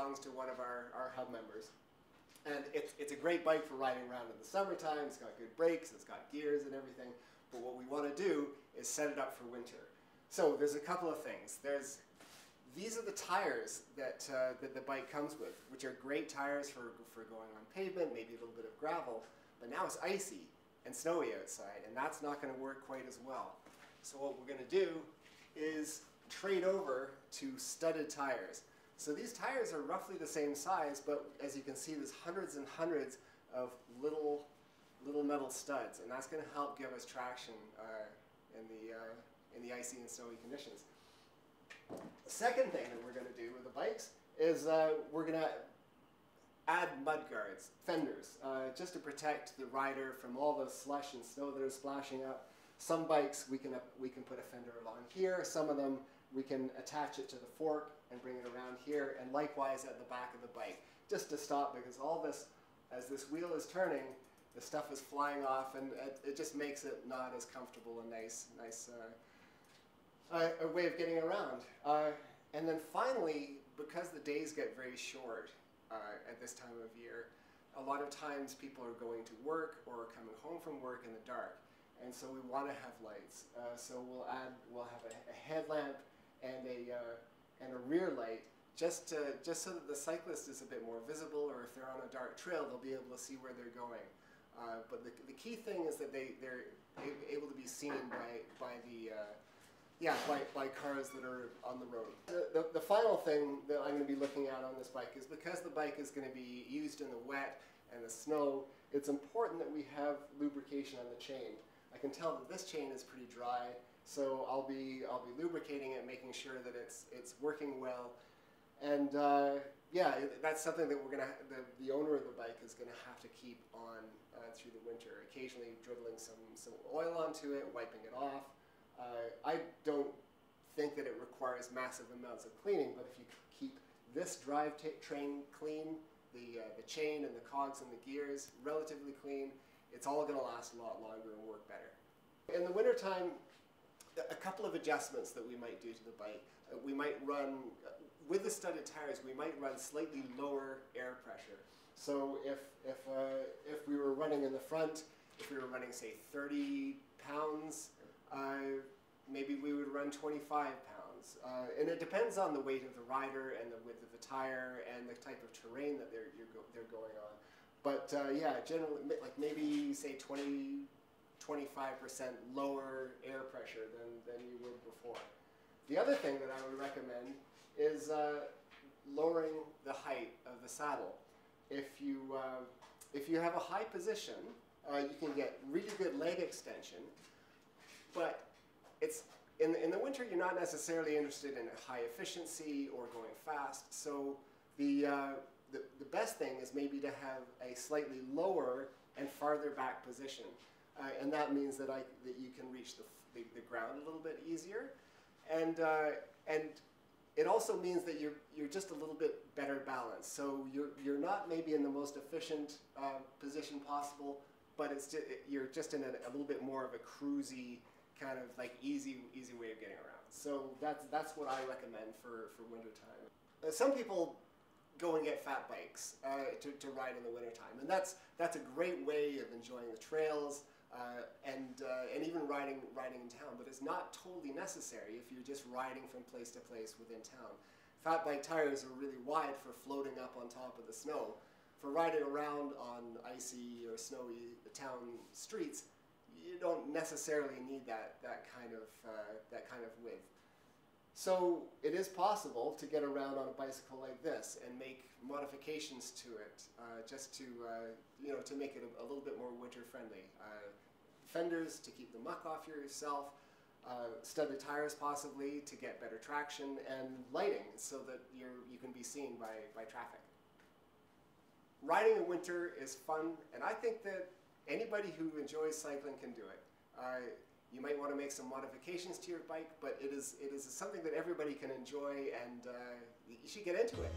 belongs to one of our hub members. And it's a great bike for riding around in the summertime. It's got good brakes, it's got gears and everything. But what we want to do is set it up for winter. So there's a couple of things. These are the tires that the bike comes with, which are great tires for going on pavement, maybe a little bit of gravel. But now it's icy and snowy outside, and that's not going to work quite as well. So what we're going to do is trade over to studded tires. So these tires are roughly the same size, but as you can see, there's hundreds and hundreds of little metal studs, and that's going to help give us traction in the icy and snowy conditions. The second thing that we're going to do with the bikes is we're going to add mud guards, fenders, just to protect the rider from all the slush and snow that are splashing up. Some bikes we can put a fender along here. Some of them we can attach it to the fork and bring it around here, and likewise at the back of the bike, just to stop, because all this, as this wheel is turning, the stuff is flying off, and it just makes it not as comfortable and nice a way of getting around. And then finally, because the days get very short at this time of year, a lot of times people are going to work or coming home from work in the dark, and so we want to have lights. So we'll have a headlamp and a rear light, just so that the cyclist is a bit more visible, or if they're on a dark trail, they'll be able to see where they're going. But the key thing is that they're able to be seen by cars that are on the road. The final thing that I'm going to be looking at on this bike is, because the bike is going to be used in the wet and the snow, it's important that we have lubrication on the chain. I can tell that this chain is pretty dry, so I'll be lubricating it, making sure that it's working well. And yeah, that's something that the owner of the bike is going to have to keep on through the winter, occasionally dribbling some oil onto it, wiping it off. I don't think that it requires massive amounts of cleaning, but if you keep this drivetrain clean, the chain and the cogs and the gears relatively clean, it's all going to last a lot longer and work better. In the wintertime, a couple of adjustments that we might do to the bike. We might run, with the studded tires, we might run slightly lower air pressure. So if we were running in the front, if we were running, say, 30 pounds, maybe we would run 25 pounds. And it depends on the weight of the rider and the width of the tire and the type of terrain that they're going on. But yeah, generally, like maybe say 25% lower air pressure than you would before. The other thing that I would recommend is lowering the height of the saddle. If you have a high position, you can get really good leg extension, but it's in the winter you're not necessarily interested in high efficiency or going fast. So the best thing is maybe to have a slightly lower and farther back position, and that means that you can reach the ground a little bit easier, and it also means that you're just a little bit better balanced. So you're not maybe in the most efficient position possible, but you're just in a little bit more of a cruisy kind of like easy way of getting around. So that's what I recommend for wintertime. Some people go and get fat bikes to ride in the wintertime, and that's a great way of enjoying the trails and even riding in town. But it's not totally necessary if you're just riding from place to place within town. Fat bike tires are really wide for floating up on top of the snow. For riding around on icy or snowy town streets, you don't necessarily need that kind of width. So it is possible to get around on a bicycle like this and make modifications to it, just to to make it a little bit more winter friendly. Fenders to keep the muck off yourself, studded tires possibly to get better traction, and lighting so that you can be seen by traffic. Riding in winter is fun, and I think that anybody who enjoys cycling can do it. You might want to make some modifications to your bike, but it is something that everybody can enjoy, and you should get into it.